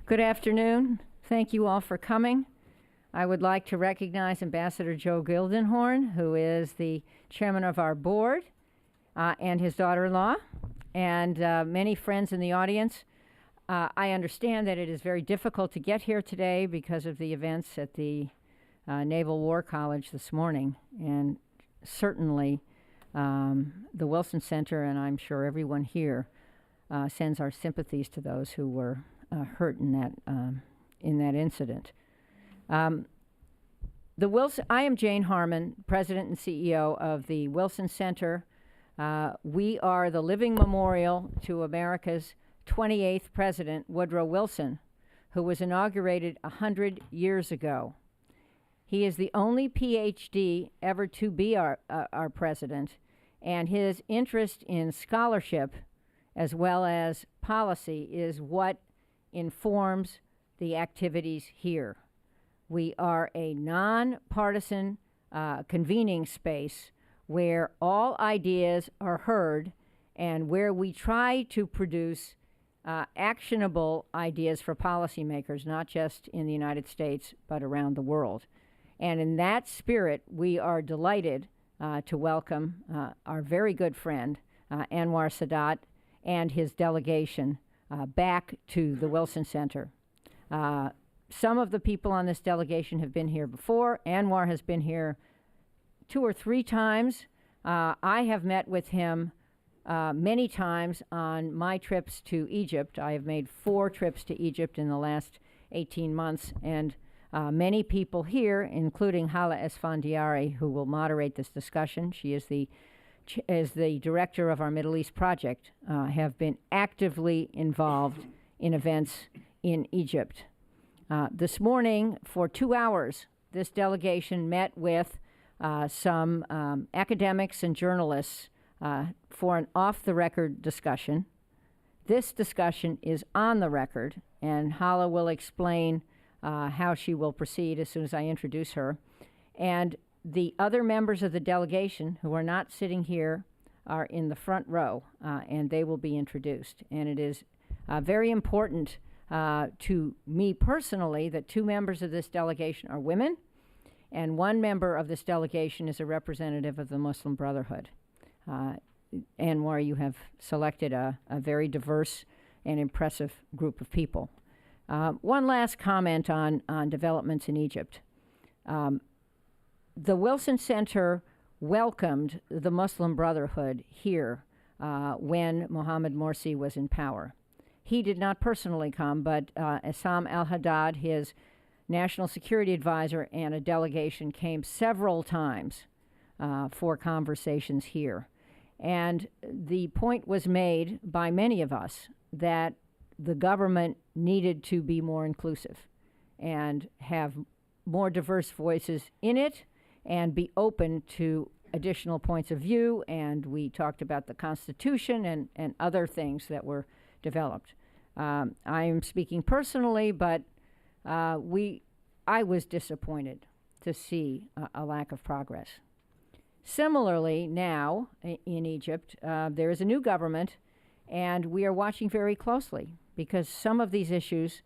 Good afternoon. Thank you all for coming. I would like to recognize Ambassador Joe Gildenhorn, who is the chairman of our board, and his daughter-in-law, and many friends in the audience. I understand that it is very difficult to get here today because of the events at the Naval War College this morning, and certainly the Wilson Center, and I'm sure everyone here, sends our sympathies to those who were hurt in that incident. I am Jane Harmon, President and CEO of the Wilson Center. We are the living memorial to America's 28th President, Woodrow Wilson, who was inaugurated 100 years ago. He is the only PhD ever to be our president, and his interest in scholarship as well as policy is what informs the activities here. We are a nonpartisan convening space where all ideas are heard and where we try to produce actionable ideas for policymakers, not just in the United States, but around the world. And in that spirit, we are delighted to welcome our very good friend, Anwar Sadat, and his delegation back to the Wilson Center. Some of the people on this delegation have been here before. Anwar has been here 2 or 3 times. I have met with him many times on my trips to Egypt. I have made 4 trips to Egypt in the last 18 months, and many people here, including Hala Esfandiari, who will moderate this discussion, she is the director of our Middle East project, have been actively involved in events in Egypt. This morning, for 2 hours, this delegation met with some academics and journalists for an off-the-record discussion. This discussion is on the record, and Hala will explain how she will proceed as soon as I introduce her. And the other members of the delegation who are not sitting here are in the front row, and they will be introduced. And it is very important to me personally that 2 members of this delegation are women, and 1 member of this delegation is a representative of the Muslim Brotherhood. Anwar, you have selected a very diverse and impressive group of people. One last comment on developments in Egypt. The Wilson Center welcomed the Muslim Brotherhood here when Mohammed Morsi was in power. He did not personally come, but Essam al-Haddad, his national security advisor, and a delegation came several times for conversations here. And the point was made by many of us that the government needed to be more inclusive and have more diverse voices in it and be open to additional points of view. And we talked about the Constitution and other things that were developed. I am speaking personally, but I was disappointed to see a lack of progress. Similarly, now in Egypt, there is a new government, and we are watching very closely because some of these issues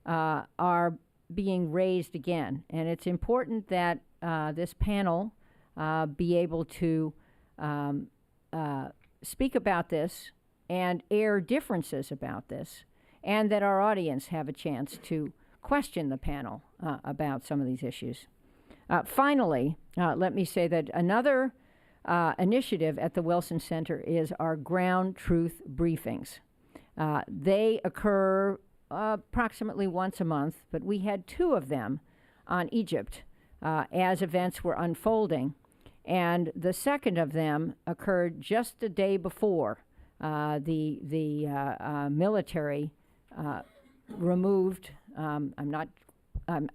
are being raised again. And it's important that this panel be able to speak about this and air differences about this, and that our audience have a chance to question the panel about some of these issues. Finally, let me say that another initiative at the Wilson Center is our ground truth briefings. They occur approximately once a month, but we had 2 of them on Egypt as events were unfolding. And the second of them occurred just the day before the military removed. I'm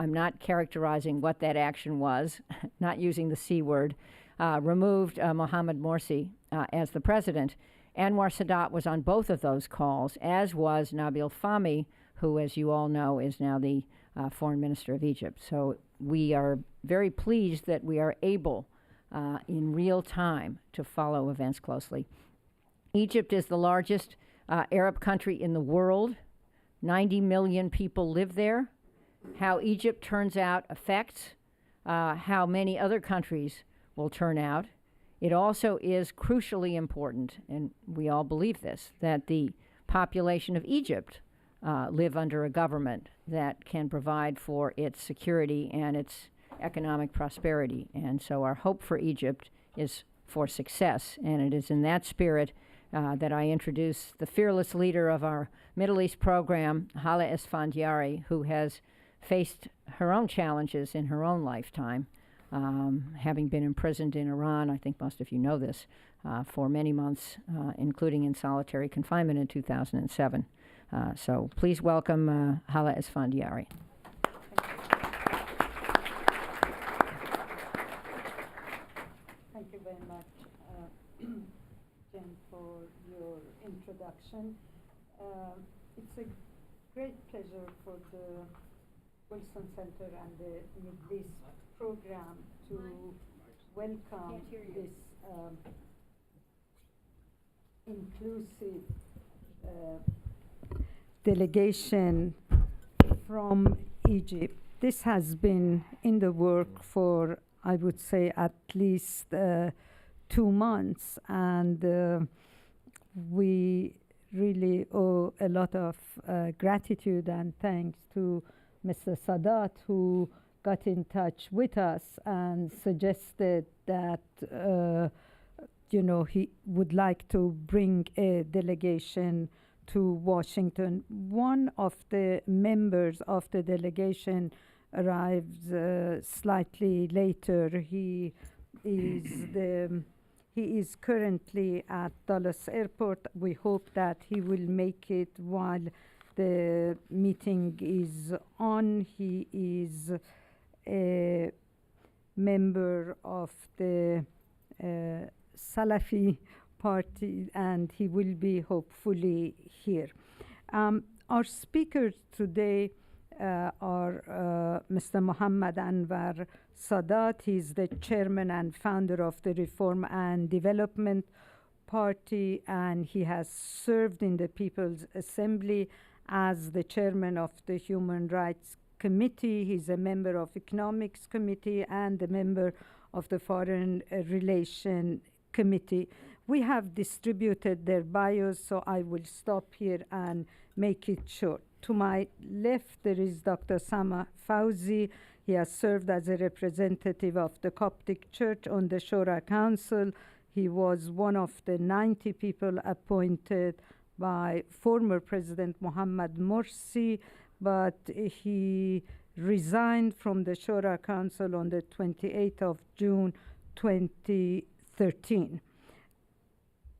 not characterizing what that action was, not using the C word, removed Mohammed Morsi as the president. Anwar Sadat was on both of those calls, as was Nabil Fahmy, who, as you all know, is now the foreign minister of Egypt. So we are very pleased that we are able in real time to follow events closely. Egypt is the largest Arab country in the world. 90 million people live there. How Egypt turns out affects how many other countries will turn out. It also is crucially important, and we all believe this, that the population of Egypt live under a government that can provide for its security and its economic prosperity. And so our hope for Egypt is for success, and it is in that spirit that I introduce the fearless leader of our Middle East program, Hala Esfandiari, who has faced her own challenges in her own lifetime, having been imprisoned in Iran, I think most of you know this, for many months, including in solitary confinement in 2007. So please welcome Hala Esfandiari. Thank you very much, Jen, for your introduction. It's a great pleasure for the Wilson Center and the Middle East program to welcome this inclusive delegation from Egypt. This has been in the work for, I would say, at least 2 months, and we really owe a lot of gratitude and thanks to Mr. Sadat, who got in touch with us and suggested that he would like to bring a delegation to Washington. One of the members of the delegation arrives slightly later. He is currently at Dallas Airport. We hope that he will make it while the meeting is on. He is a member of the Salafi party, and he will be hopefully here. Our speakers today are Mr. Muhammad Anwar Sadat. He's the chairman and founder of the Reform and Development Party, and he has served in the People's Assembly as the chairman of the Human Rights Committee. He's a member of Economics Committee and a member of the Foreign Relations Committee. We have distributed their bios, so I will stop here and make it short. To my left, there is Dr. Sama Fauzi. He has served as a representative of the Coptic Church on the Shura Council. He was one of the 90 people appointed by former President Mohammad Morsi, but he resigned from the Shura Council on the 28th of June 2013.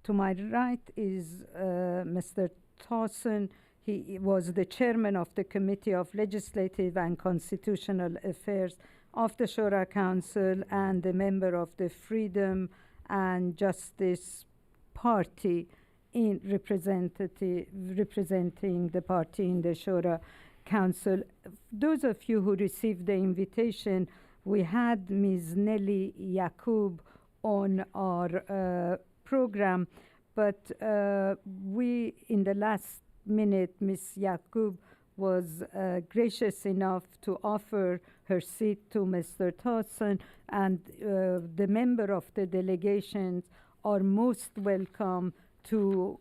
To my right is Mr. Towson. He was the chairman of the Committee of Legislative and Constitutional Affairs of the Shura Council and a member of the Freedom and Justice Party in representing the party in the Shura Council. Those of you who received the invitation, we had Ms. Nelly Yacoub on our program, but we, in the last minute, Ms. Yacoub was gracious enough to offer her seat to Mr. Towson, and the member of the delegations are most welcome to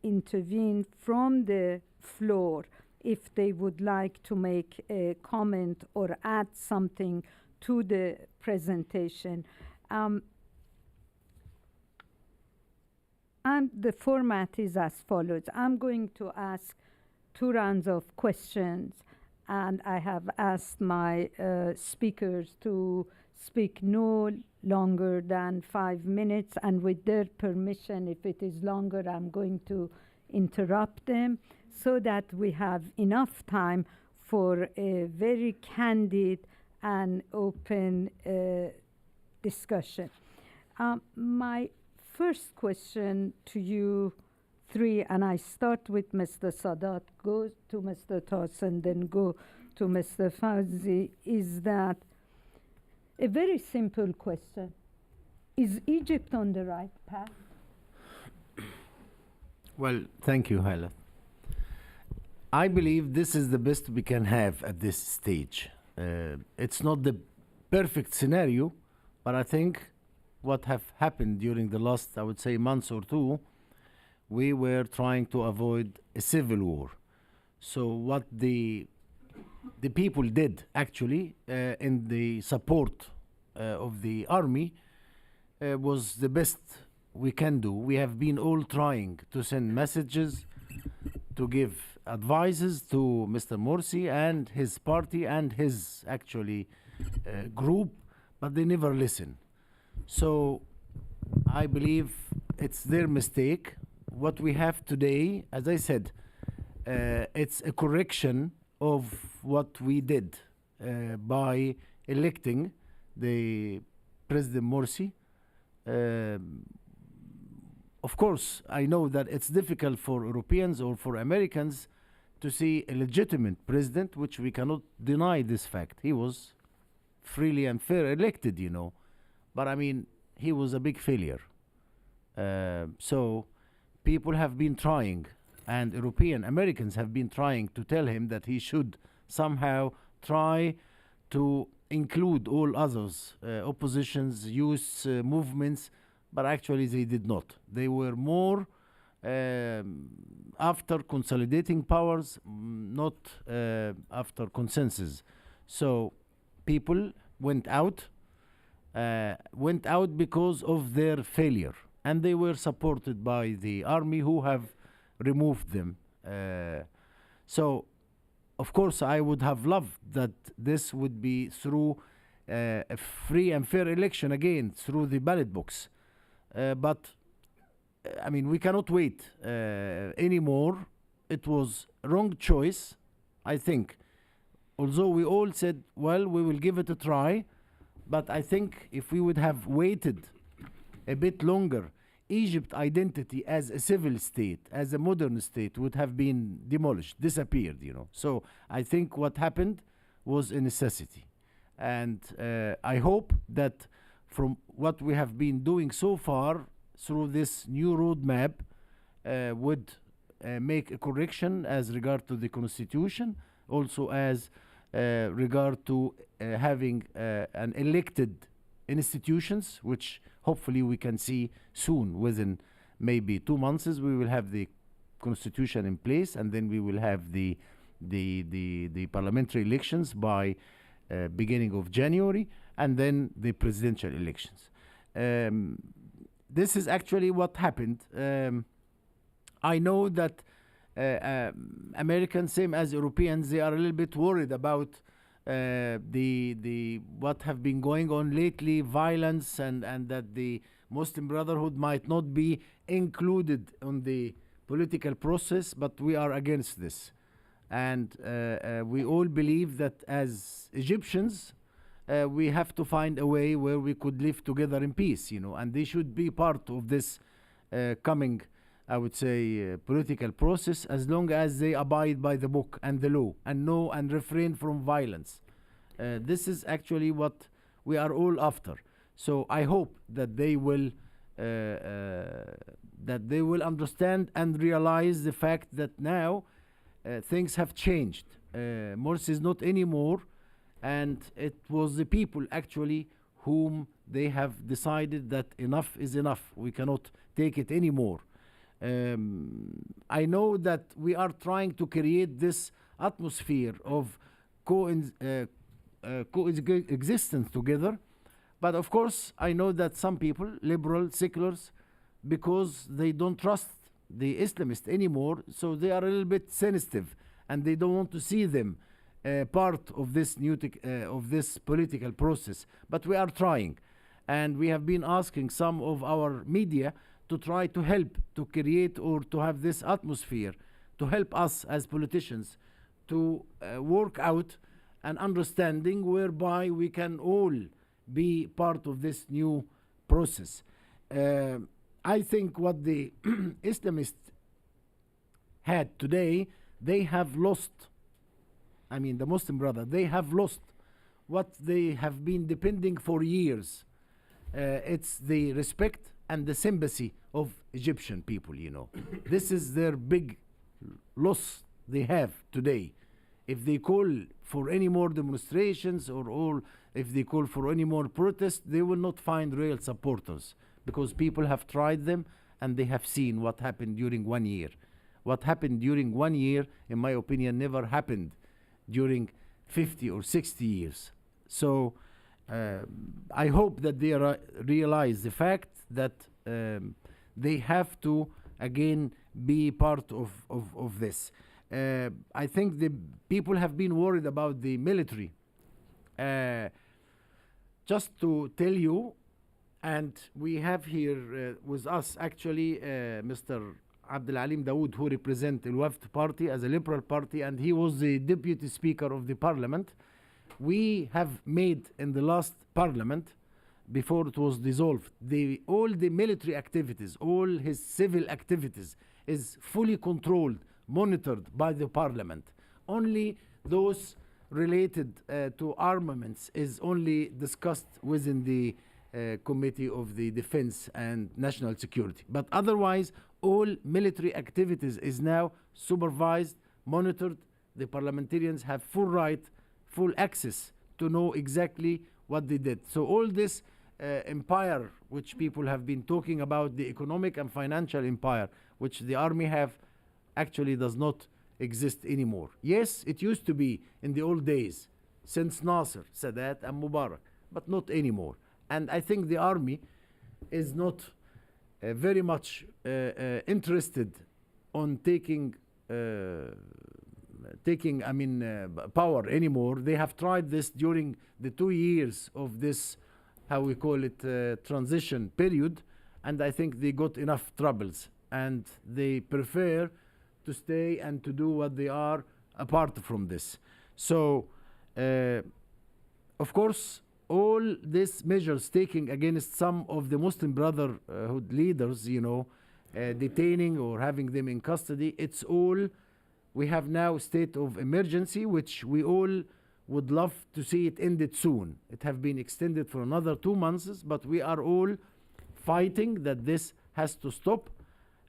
intervene from the floor if they would like to make a comment or add something to the presentation. And the format is as follows. I'm going to ask 2 rounds of questions, and I have asked my speakers to speak no longer than 5 minutes, and with their permission, if it is longer, I'm going to interrupt them so that we have enough time for a very candid and open discussion. My first question to you 3, and I start with Mr. Sadat, go to Mr. Towson, then go to Mr. Fauzi, is that a very simple question. Is Egypt on the right path? Well, thank you, Hala. I believe this is the best we can have at this stage. It's not the perfect scenario, but I think what have happened during the last, I would say, months or two, we were trying to avoid a civil war. So what the people did actually in the support of the army was the best we can do. We have been all trying to send messages, to give advices to Mr. Morsi and his party and his actually group, but they never listen. So I believe it's their mistake. What we have today, as I said, it's a correction of what we did by electing the President Morsi. Of course, I know that it's difficult for Europeans or for Americans to see a legitimate president, which we cannot deny this fact. He was freely and fair elected, you know. But I mean, he was a big failure. So people have been trying, and European Americans have been trying to tell him that he should somehow try to include all others, oppositions, youth movements, but actually they did not. They were more after consolidating powers, not after consensus. So people went out because of their failure, and they were supported by the army who have removed them. So of course I would have loved that this would be through a free and fair election again through the ballot box, but I mean, we cannot wait anymore. It was wrong choice, I think. Although we all said, well, we will give it a try, but I think if we would have waited a bit longer, Egypt's identity as a civil state, as a modern state, would have been demolished, disappeared, you know. So I think what happened was a necessity. And I hope that from what we have been doing so far, through this new roadmap, would make a correction as regard to the constitution, also as regard to having an elected institutions, which hopefully we can see soon. Within maybe 2 months we will have the constitution in place, and then we will have the parliamentary elections by beginning of January, and then the presidential elections. This is actually what happened. I know that Americans, same as Europeans, they are a little bit worried about the what have been going on lately, violence, and that the Muslim Brotherhood might not be included on the political process, but we are against this. And we all believe that as Egyptians, we have to find a way where we could live together in peace, you know, and they should be part of this coming, I would say, political process, as long as they abide by the book and the law and know and refrain from violence. This is actually what we are all after. So I hope that they will understand and realize the fact that now things have changed. Morsi is not anymore, and it was the people actually whom they have decided that enough is enough. We cannot take it anymore. I know that we are trying to create this atmosphere of coexistence together, but of course I know that some people, liberal, seculars, because they don't trust the Islamists anymore, so they are a little bit sensitive, and they don't want to see them part of this of this political process. But we are trying, and we have been asking some of our media to try to help to create or to have this atmosphere, to help us as politicians to work out an understanding whereby we can all be part of this new process. I think what the Islamists had today, they have lost. I mean, the Muslim Brotherhood, they have lost what they have been depending for years. It's the respect and the sympathy of Egyptian people, you know. This is their big loss they have today. If they call for any more demonstrations or if they call for any more protests, they will not find real supporters, because people have tried them and they have seen what happened during 1 year. What happened during 1 year, in my opinion, never happened during 50 or 60 years. So I hope that they realize the fact that they have to again be part of this. I think the people have been worried about the military. Just to tell you, and we have here with us actually Mr. Abdul Alim Dawood, who represents the Wafd party as a liberal party, and he was the deputy speaker of the parliament. We have made in the last parliament, before it was dissolved, all the military activities, all his civil activities is fully controlled, monitored by the parliament. Only those related to armaments is only discussed within the Committee of the Defense and National Security. But otherwise, all military activities is now supervised, monitored. The parliamentarians have full right, full access to know exactly what they did. So all this empire which people have been talking about, the economic and financial empire which the army have, actually does not exist anymore. Yes, it used to be in the old days, since Nasser, Sadat and Mubarak, but not anymore. And I think the army is not very much interested on taking power anymore. They have tried this during the 2 years of this, how we call it, transition period, and I think they got enough troubles, and they prefer to stay and to do what they are apart from this. So, of course, all these measures taken against some of the Muslim Brotherhood leaders, detaining or having them in custody, it's all, we have now state of emergency, which we all would love to see it ended soon. It have been extended for another 2 months, but we are all fighting that this has to stop.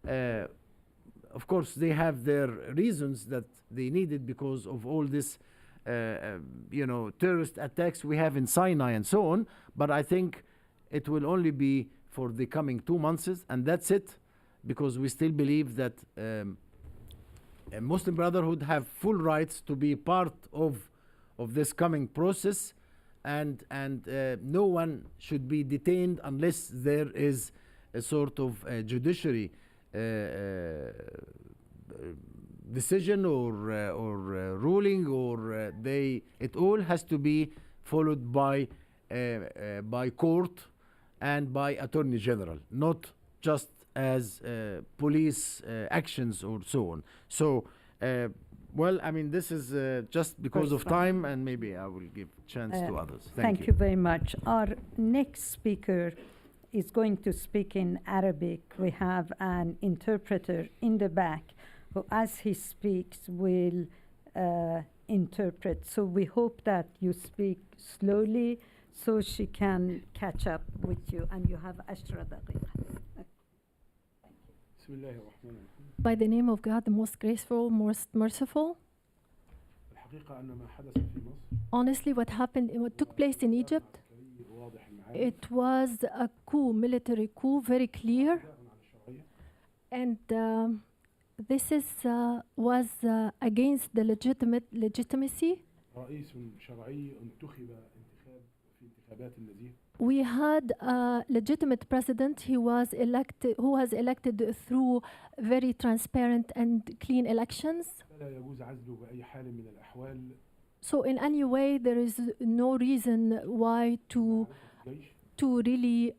Of course, they have their reasons that they need it because of all this, terrorist attacks we have in Sinai and so on. But I think it will only be for the coming 2 months, and that's it, because we still believe that Muslim Brotherhood have full rights to be part of this coming process, and no one should be detained unless there is a sort of judiciary decision or ruling, or it all has to be followed by court and by Attorney General, not just as police actions or so on. So, well, I mean, this is just because of time, and maybe I will give chance to others. Thank you very much. Our next speaker is going to speak in Arabic. We have an interpreter in the back who, as he speaks, will interpret. So we hope that you speak slowly so she can catch up with you, and you have 10 دقيقة. By the name of God, the most graceful, most merciful. Honestly, what took place in Egypt, it was a coup, military coup, very clear. And this was against the legitimacy. We had a legitimate president who was elected through very transparent and clean elections. So in any way, there is no reason why to really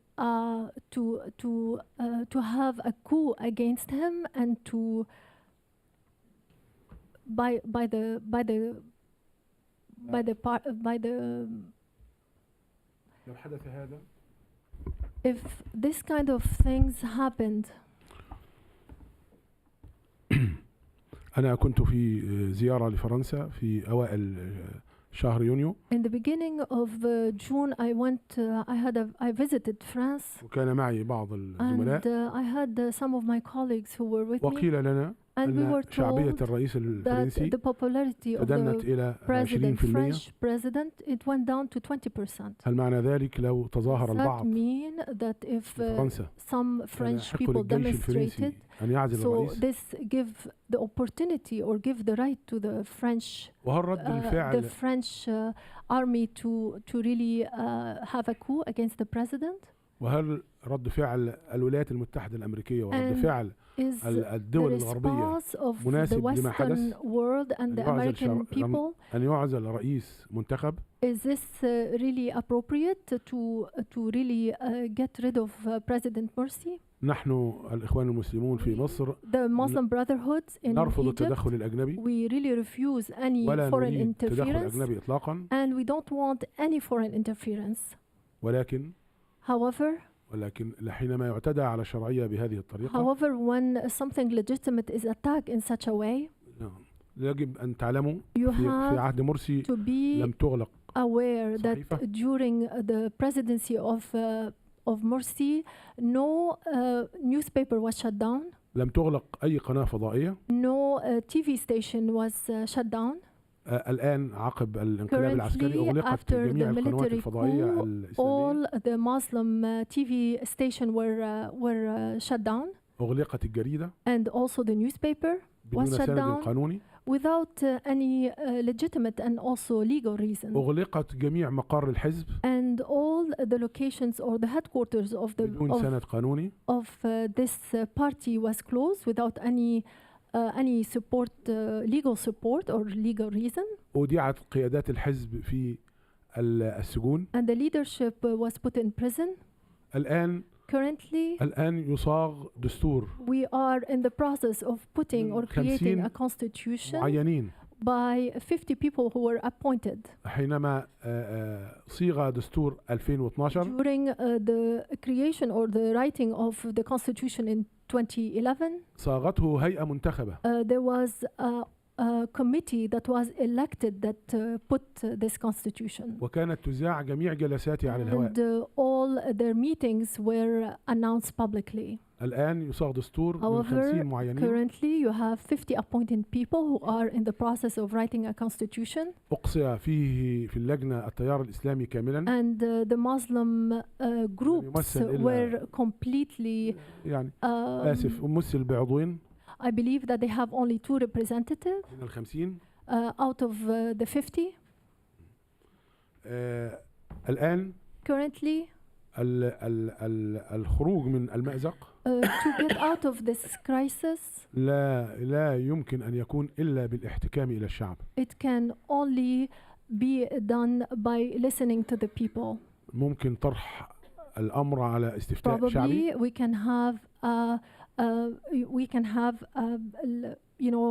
to have a coup against him, and to by the if this kind of things happened. أنا كنت في زيارة لفرنسا في أوائل شهر يونيو. In the beginning of June, I visited France. وكان معي بعض الزملاء. And I had some of my colleagues who were with me. وقيل لنا And we were أن شعبية told الرئيس that الفرنسي the popularity of تدنت the إلى president, 20%. French president, it went down to 20%. هل معنى ذلك لو تظاهر Does that البعض mean that if في فرنسا some كان French يحق people للجيش الفرنسي demonstrated, أن يعزل so الرئيس؟ this give the opportunity or give the right to the French وهل رد the الفعل French army to really have a coup against the president? وهل رد فعل الولايات المتحدة الأمريكية ورد And فعل is الدول the الغربية response of the مناسب لما Western حدث؟ world and the American people, أن يعزل رئيس منتخب؟ is this really appropriate to really get rid of President Morsi? نحن الإخوان المسلمون في مصر The Muslim Brotherhood in نرفض Egypt, التدخل الأجنبي we really refuse any ولا foreign نريد تدخل interference, أجنبي إطلاقا، and we don't want any foreign interference. ولكن However, حينما يعتدى على الشرعية بهذه الطريقة however, when something legitimate is attacked in such a way, يجب أن تعلموا you في have عهد مرسي to be لم تغلق aware that صحيفة. during the presidency of Morsi, no newspaper was shut down, لم تغلق أي قناة فضائية. no TV station was shut down. الآن عقب الانقلاب العسكري Currently, أغلقت after جميع the القنوات military الفضائية coup, الإسلامية. all the Muslim TV station were shut down, أغلقت الجريدة and also the newspaper بدون was shut سند down قانوني. without any legitimate and also legal reason. أغلقت جميع مقار الحزب And all the locations or the headquarters of بدون سند قانوني. this party was closed without any support, legal support or legal reason. أودعت قيادات الحزب في السجون. And the leadership was put in prison. Currently, الآن يصاغ دستور we are in the process of putting or creating a constitution معينين by 50 people who were appointed. حينما صيغ دستور 2012 during the creation or the writing of the constitution in 2011, صاغته هيئة منتخبة. there was a committee that was elected that put this constitution. وكانت تذاع جميع جلساتها على الهواء. And all their meetings were announced publicly. الآن يصاغ دستور من 50 معينين. Currently you have 50 appointed people who are in the process of writing a constitution. أقصي فيه في اللجنة التيار الإسلامي كاملا. And the Muslim groups were completely يعني آسف ممثل بعضوين. I believe that they have only 2 representatives من ال50 out of the 50. الآن Currently, الخروج من المأزق to get out of this crisis, لا يمكن أن يكون إلا بالاحتكام إلى الشعب. it can only be done by listening to the people. ممكن طرح الأمر على استفتاء شعبي. Probably we can have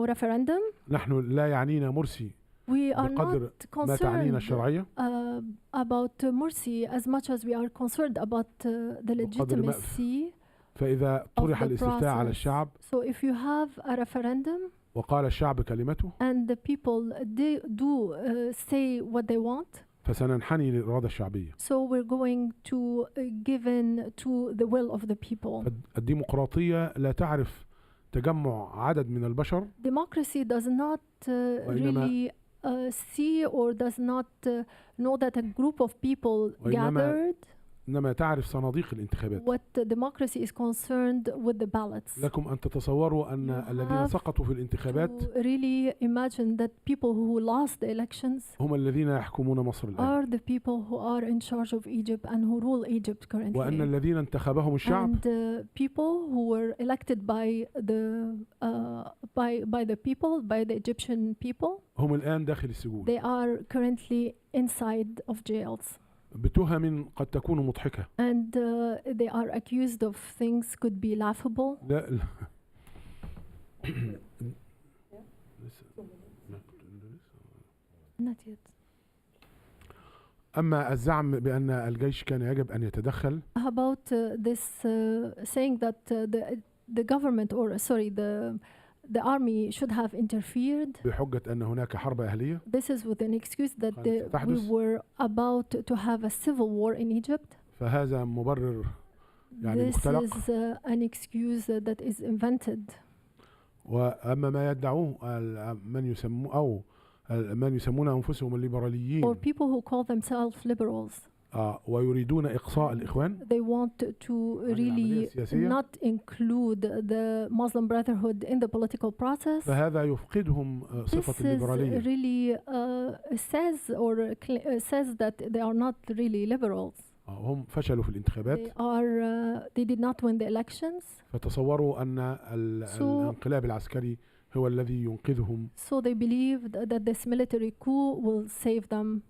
referendum. نحن لا يعنينا مرسي We are بقدر not ما تعنينا concerned الشرعية. about Morsi as much as we are concerned about the legitimacy. فإذا طرح الاستفتاء على الشعب So if you have a referendum وقال الشعب كلمته and the people do say what they want, فسننحني للإرادة الشعبية. so we're going to give in to the will of the people. الديمقراطية لا تعرف تجمع عدد من البشر. Democracy does not really see or does not know that a group of people gathered. إنما تعرف صناديق الانتخابات. What democracy is concerned with the ballots. لكم أن تتصوروا أن الذين سقطوا في الانتخابات really imagine that people who lost the elections هم الذين يحكمون مصر الآن. are the people who are in charge of Egypt and who rule Egypt currently. وأن الذين انتخبهم الشعب and people who were elected by the people, by the Egyptian people, هم الآن داخل السجون. they are currently inside of jails. بتهم قد تكون مضحكة. And they are accused of things could be laughable. لا Not yet. أما الزعم بأن الجيش كان يجب أن يتدخل. How about this saying that the government or the army should have interfered? بحجة أن هناك حرب أهلية. This is with an excuse that we were about to have a civil war in Egypt. فهذا مبرر يعني This مختلق. is an excuse that is invented. وأما ما يدعوه من يسمون أنفسهم الليبراليين or people who call themselves liberals, ويريدون إقصاء الإخوان they want to really not include the Muslim Brotherhood in the political process. فهذا يفقدهم This صفة is الليبرالية. really says that they are not really liberals. هم فشلوا في الانتخابات They did not win the elections, فتصوروا أن الانقلاب العسكري هو الذي ينقذهم. so they believed that this military coup will save them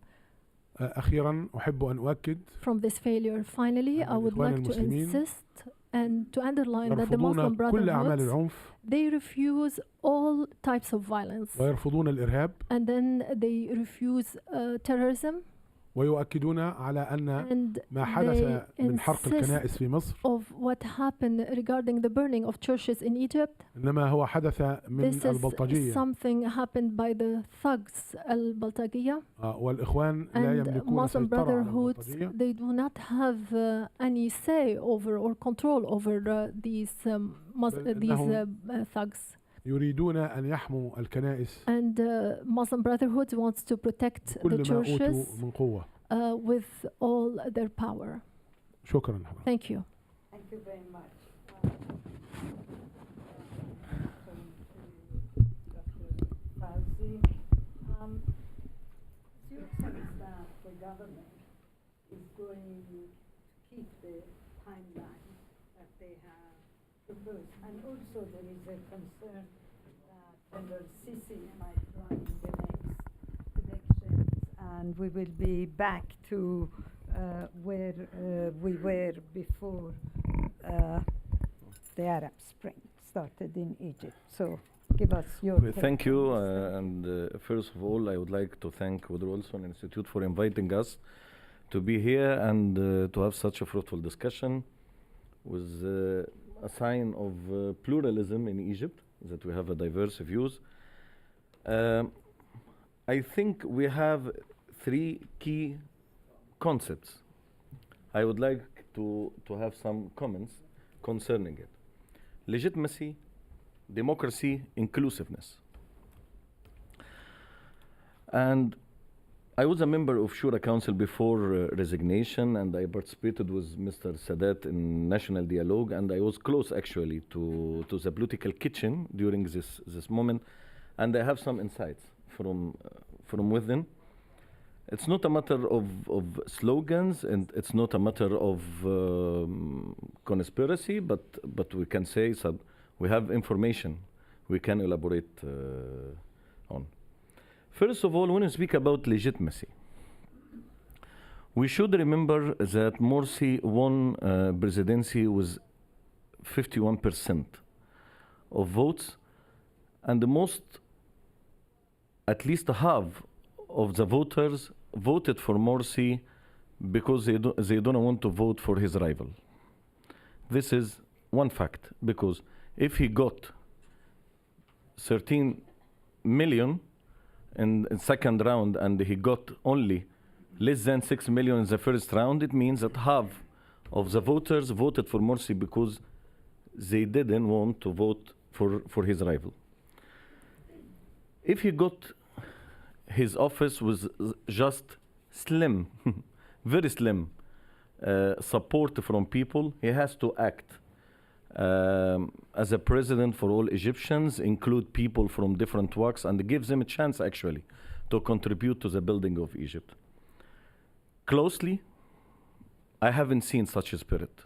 أخيرا أحب أن أؤكد from this failure. Finally, I would like to insist and to underline that the Muslim يرفضون كل أعمال Brotherhood, العنف they refuse all types of violence, ويرفضون الإرهاب and then they refuse terrorism, ويؤكدون على أن and ما حدث they من حرق insist الكنائس في مصر of what happened regarding the burning of churches in Egypt. إنما هو حدث من This is البلطجية something happened by the thugs al-Baltagiyya, والإخوان لا and يملكون Muslim سيطرة على Brotherhood, البلطجية they do not have any say over or control over these thugs. يريدون أن يحموا الكنائس And Muslim Brotherhood wants to protect the كل ما churches أوتوا من قوة. with all their power. شكرا حضرتك. Thank you. Thank you very much. You sense that the government is going to keep the timeline that they have proposed, and also there is a concern that General Sisi might run in the next elections, and we will be back to where we were before the Arab Spring started in Egypt. So give us your take Thank you. on this. And first of all, I would like to thank Woodrow Wilson Institute for inviting us to be here and to have such a fruitful discussion with a sign of pluralism in Egypt, that we have a diverse views. I think we have three key concepts. I would like to have some comments concerning it. Legitimacy, democracy, inclusiveness. And I was a member of Shura Council before resignation, and I participated with Mr. Sadat in National Dialogue, and I was close actually to the political kitchen during this moment, and I have some insights from within. It's not a matter of slogans, and it's not a matter of conspiracy, but we can say we have information we can elaborate on. First of all, when we speak about legitimacy, we should remember that Morsi won presidency with 51% of votes, and at least half of the voters voted for Morsi because they don't want to vote for his rival. This is one fact, because if he got 13 million in the second round and he got only less than 6 million in the first round, it means that half of the voters voted for Morsi because they didn't want to vote for his rival. If he got his office was just slim, very slim support from people, he has to act as a president for all Egyptians, include people from different walks, and gives them a chance actually to contribute to the building of Egypt. Closely, I haven't seen such a spirit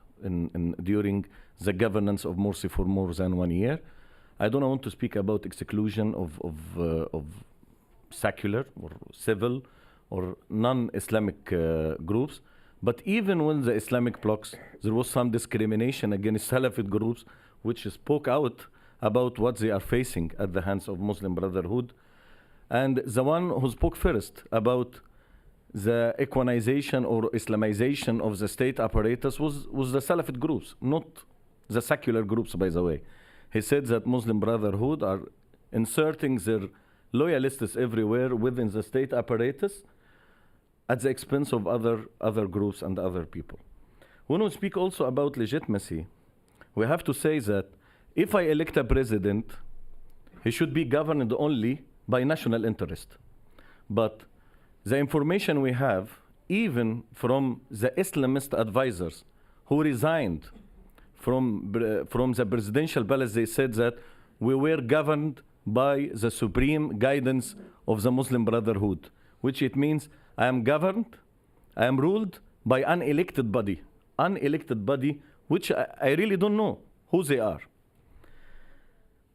during the governance of Morsi for more than 1 year. I don't want to speak about exclusion of secular or civil or non-Islamic groups, but even when the Islamic blocs, there was some discrimination against Salafist groups which spoke out about what they are facing at the hands of Muslim Brotherhood. And the one who spoke first about the equanization or Islamization of the state apparatus was the Salafist groups, not the secular groups, by the way. He said that Muslim Brotherhood are inserting their loyalists everywhere within the state apparatus at the expense of other groups and other people. When we speak also about legitimacy, we have to say that if I elect a president He should be governed only by national interest. But the information we have, even from the Islamist advisors who resigned from the presidential palace, they said that we were governed by the supreme guidance of the Muslim Brotherhood, which it means I am governed, I am ruled by unelected body, which I really don't know who they are.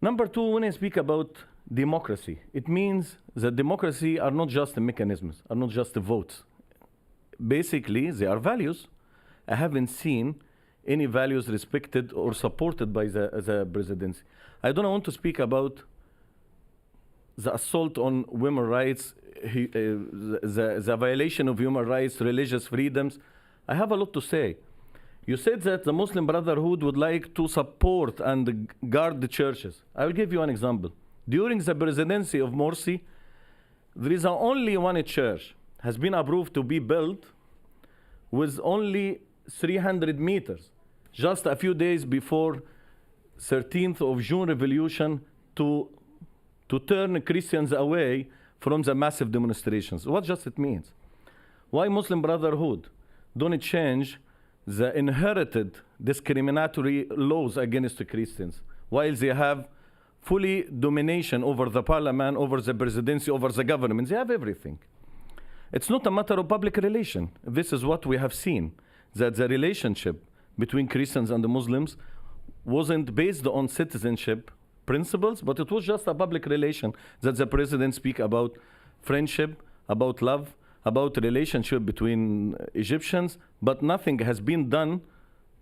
Number two, when I speak about democracy, it means that democracy are not just the mechanisms, are not just the votes. Basically, they are values. I haven't seen any values respected or supported by the presidency. I don't want to speak about the assault on women's rights, the violation of human rights, religious freedoms. I have a lot to say. You said that the Muslim Brotherhood would like to support and guard the churches. I will give you an example. During the presidency of Morsi, there is only one church has been approved to be built with only 300 meters, just a few days before 13th of June revolution to turn Christians away from the massive demonstrations. What just it means? Why Muslim Brotherhood don't change the inherited discriminatory laws against the Christians, while they have fully domination over the parliament, over the presidency, over the government? They have everything. It's not a matter of public relation. This is what we have seen, that the relationship between Christians and the Muslims wasn't based on citizenship principles, but it was just a public relation that the president speak about friendship, about love, about relationship between Egyptians, but nothing has been done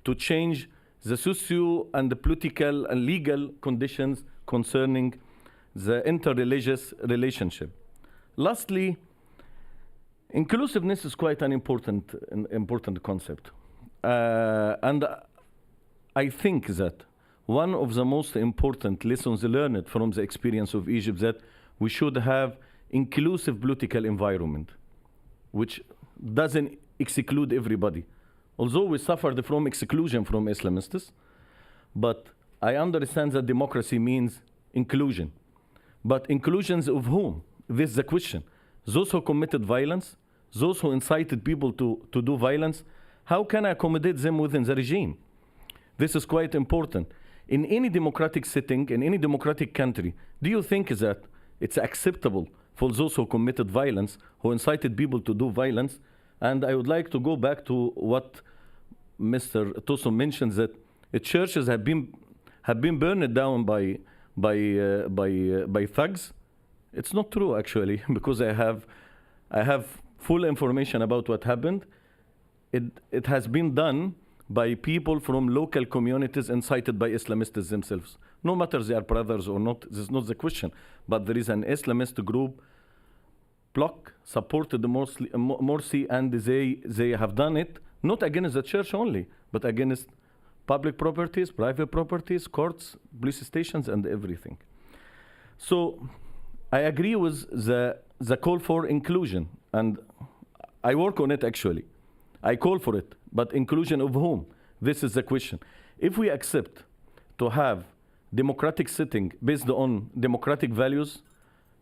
to change the socio and the political and legal conditions concerning the interreligious relationship. Lastly, inclusiveness is quite an important concept. And I think that one of the most important lessons learned from the experience of Egypt that we should have inclusive political environment, which doesn't exclude everybody. Although we suffered from exclusion from Islamists, but I understand that democracy means inclusion. But inclusions of whom? This is the question. Those who committed violence, those who incited people to do violence, how can I accommodate them within the regime? This is quite important. In any democratic setting, in any democratic country, do you think that it's acceptable for those who committed violence, who incited people to do violence? And I would like to go back to what Mr. Tosso mentioned, that the churches have been burned down by thugs. It's not true, actually, because I have full information about what happened. It has been done by people from local communities incited by Islamists themselves. No matter they are brothers or not, this is not the question. But there is an Islamist group, bloc, supported the Morsi, and they have done it, not against the church only, but against public properties, private properties, courts, police stations, and everything. So I agree with the call for inclusion, and I work on it, actually. I call for it, but inclusion of whom? This is the question. If we accept to have democratic setting based on democratic values,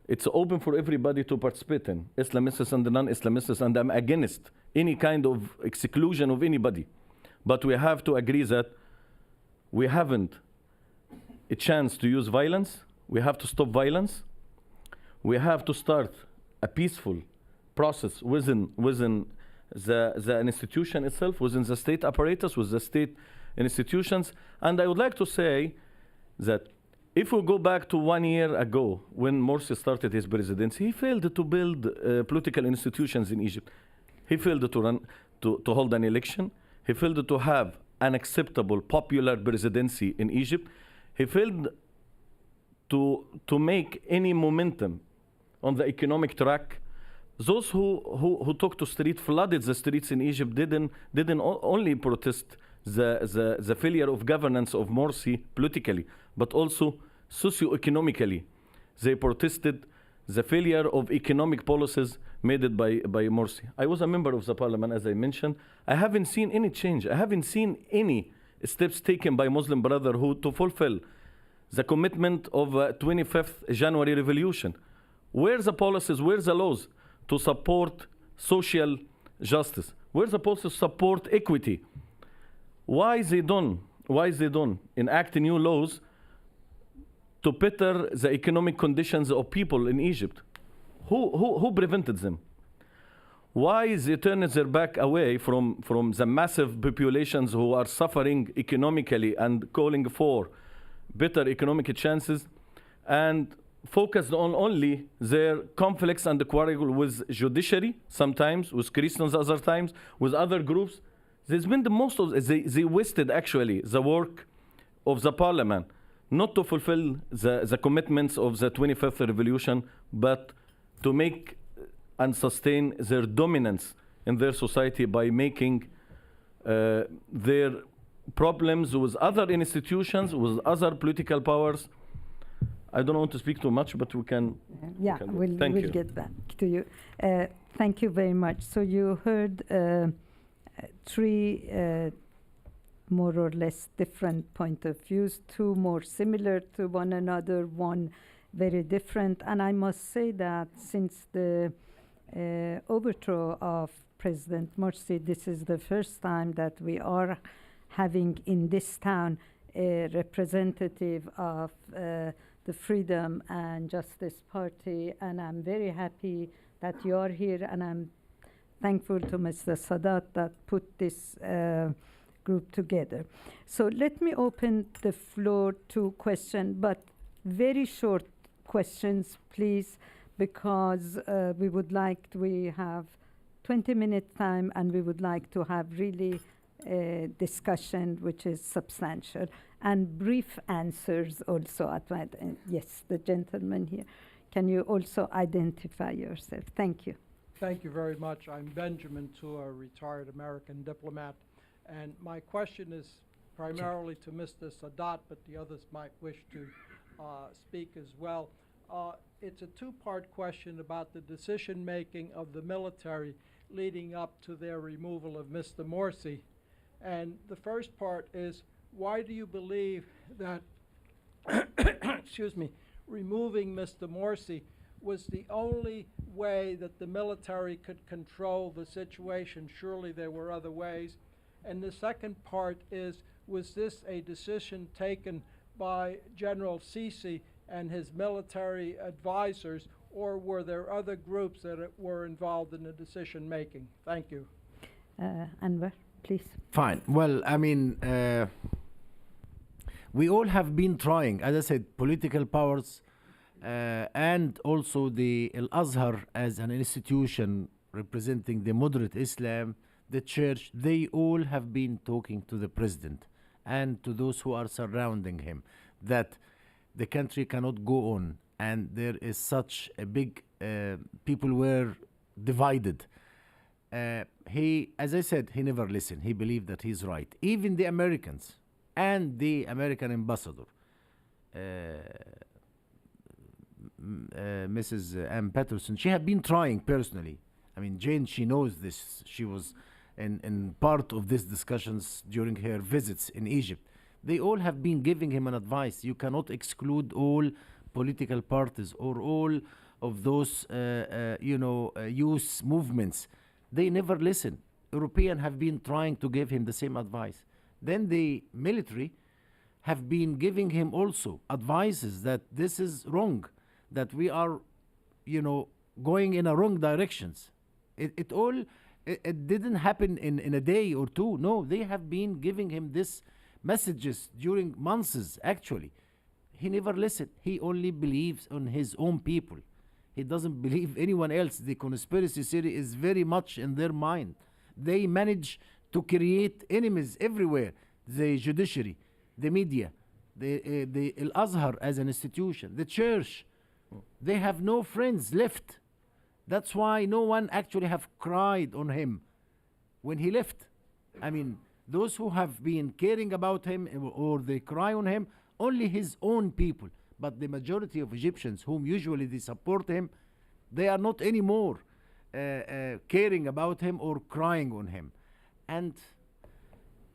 it's open for everybody to participate in, Islamists and the non-Islamists, and I'm against any kind of exclusion of anybody. But we have to agree that we haven't a chance to use violence. We have to stop violence. We have to start a peaceful process within the institution itself, within the state apparatus, with the state institutions. And I would like to say that if we go back to 1 year ago, when Morsi started his presidency, he failed to build political institutions in Egypt. He failed to hold an election. He failed to have an acceptable popular presidency in Egypt. He failed to make any momentum on the economic track. Those who took to street, flooded the streets in Egypt, didn't only protest the failure of governance of Morsi politically, but also socio-economically. They protested the failure of economic policies made by Morsi. I was a member of the parliament, as I mentioned. I haven't seen any change. I haven't seen any steps taken by Muslim Brotherhood to fulfill the commitment of 25th January revolution. Where's the policies, where's the laws to support social justice? Where's the policies to support equity? Why is they done enact new laws to better the economic conditions of people in Egypt? Who prevented them? Why is they turning their back away from the massive populations who are suffering economically and calling for better economic chances, and focused on only their conflicts and the quarrel with judiciary, sometimes with Christians, other times with other groups? They spent the most of they wasted actually the work of the parliament, not to fulfill the commitments of the 25th revolution, but to make and sustain their dominance in their society by making their problems with other institutions, with other political powers. I don't want to speak too much, but we can. Yeah, we'll we'll get back to you. Thank you very much. So you heard three more or less different point of views, two more similar to one another, one very different. And I must say that since the overthrow of President Morsi, this is the first time that we are having in this town a representative of the Freedom and Justice Party, and I'm very happy that you are here, and I'm thankful to Mr. Sadat that put this group together. So let me open the floor to question, but very short questions, please, because we have 20-minute time, and we would like to have really a discussion which is substantial, and brief answers also at my end. Yes, the gentleman here. Can you also identify yourself? Thank you. Thank you very much. I'm Benjamin Tu, a retired American diplomat, and my question is primarily to Mr. Sadat, but the others might wish to speak as well. It's a two-part question about the decision-making of the military leading up to their removal of Mr. Morsi. And the first part is, why do you believe that, excuse me, removing Mr. Morsi was the only way that the military could control the situation? Surely there were other ways. And the second part is, was this a decision taken by General Sisi and his military advisors, or were there other groups that were involved in the decision making? Thank you. Anwar, please. Fine. Well, I mean, we all have been trying, as I said, political powers and also the Al-Azhar as an institution representing the moderate Islam, the church, they all have been talking to the president and to those who are surrounding him that the country cannot go on, and there is such a big, people were divided. He, as I said, he never listened. He believed that he's right. Even the Americans and the American ambassador, Mrs. M. Patterson, she had been trying personally. I mean, Jane, she knows this. She was in part of these discussions during her visits in Egypt. They all have been giving him an advice. You cannot exclude all political parties or all of those, youth movements. They never listen. Europeans have been trying to give him the same advice. Then the military have been giving him also advices that this is wrong, that we are, going in a wrong directions. It didn't happen in a day or two. No, they have been giving him this messages during months, actually. He never listened. He only believes on his own people. He doesn't believe anyone else. The conspiracy theory is very much in their mind. They manage to create enemies everywhere. The judiciary, the media, the Al-Azhar as an institution, the church. They have no friends left. That's why no one actually have cried on him when he left. I mean, those who have been caring about him or they cry on him, only his own people. But the majority of Egyptians, whom usually they support him, they are not anymore caring about him or crying on him. And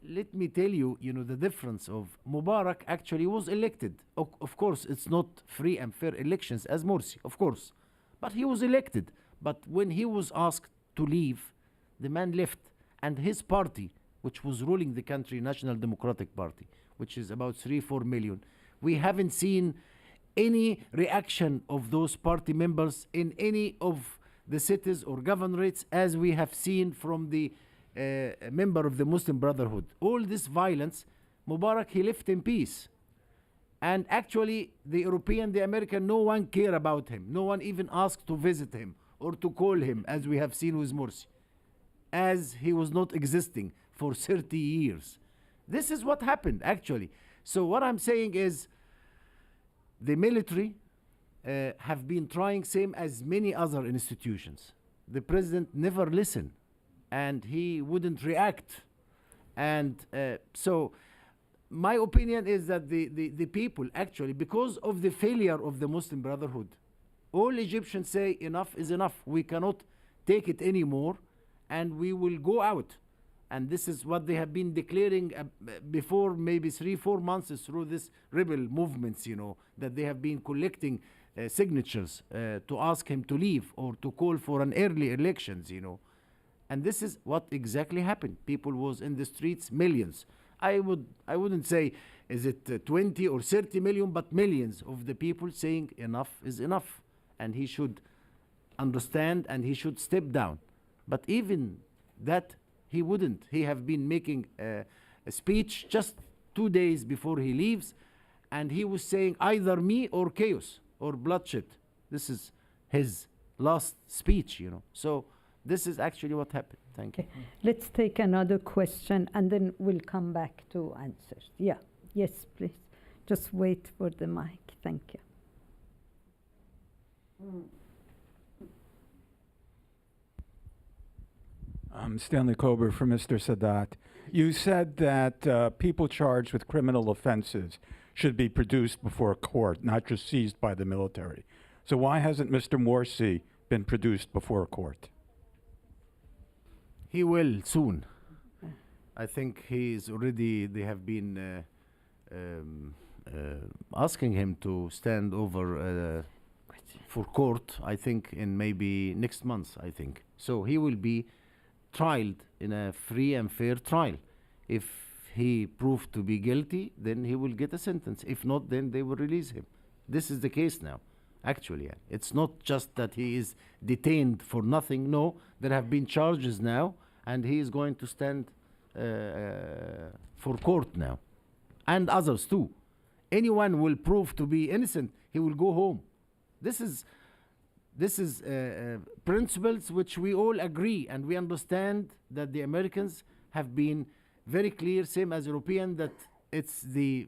let me tell you, the difference of Mubarak actually was elected. Of course, it's not free and fair elections as Morsi, of course. But he was elected. But when he was asked to leave, the man left. And his party, which was ruling the country, National Democratic Party, which is about 3-4 million, we haven't seen any reaction of those party members in any of the cities or governorates as we have seen from the member of the Muslim Brotherhood. All this violence, Mubarak, he left in peace. And actually, the European, the American, no one care about him. No one even asked to visit him or to call him, as we have seen with Morsi, as he was not existing for 30 years. This is what happened, actually. So what I'm saying is, the military have been trying, same as many other institutions. The president never listened, and he wouldn't react. And so my opinion is that the people, actually, because of the failure of the Muslim Brotherhood, all Egyptians say enough is enough. We cannot take it anymore, and we will go out. And this is what they have been declaring before maybe 3-4 months through this rebel movements, that they have been collecting signatures to ask him to leave or to call for an early elections, And this is what exactly happened. People was in the streets, millions. I wouldn't say is it 20 or 30 million, but millions of the people saying enough is enough. And he should understand and he should step down. But even that, he wouldn't. He have been making a speech just 2 days before he leaves, and he was saying either me or chaos or bloodshed. This is his last speech, So this is actually what happened. Thank you. Let's take another question, and then we'll come back to answers. Yeah. Yes, please. Just wait for the mic. Thank you. Stanley Kober for Mr. Sadat. You said that people charged with criminal offenses should be produced before a court, not just seized by the military. So why hasn't Mr. Morsi been produced before a court? He will soon. I think he's already, they have been asking him to stand over for court, I think, in maybe next month, I think. So he will be trialed in a free and fair trial. If he proved to be guilty, then he will get a sentence. If not, then they will release him. This is the case now, actually. It's not just that he is detained for nothing. No, there have been charges now, and he is going to stand for court now. And others too. Anyone will prove to be innocent, he will go home. This is principles which we all agree, and we understand that the Americans have been very clear, same as European, that it's the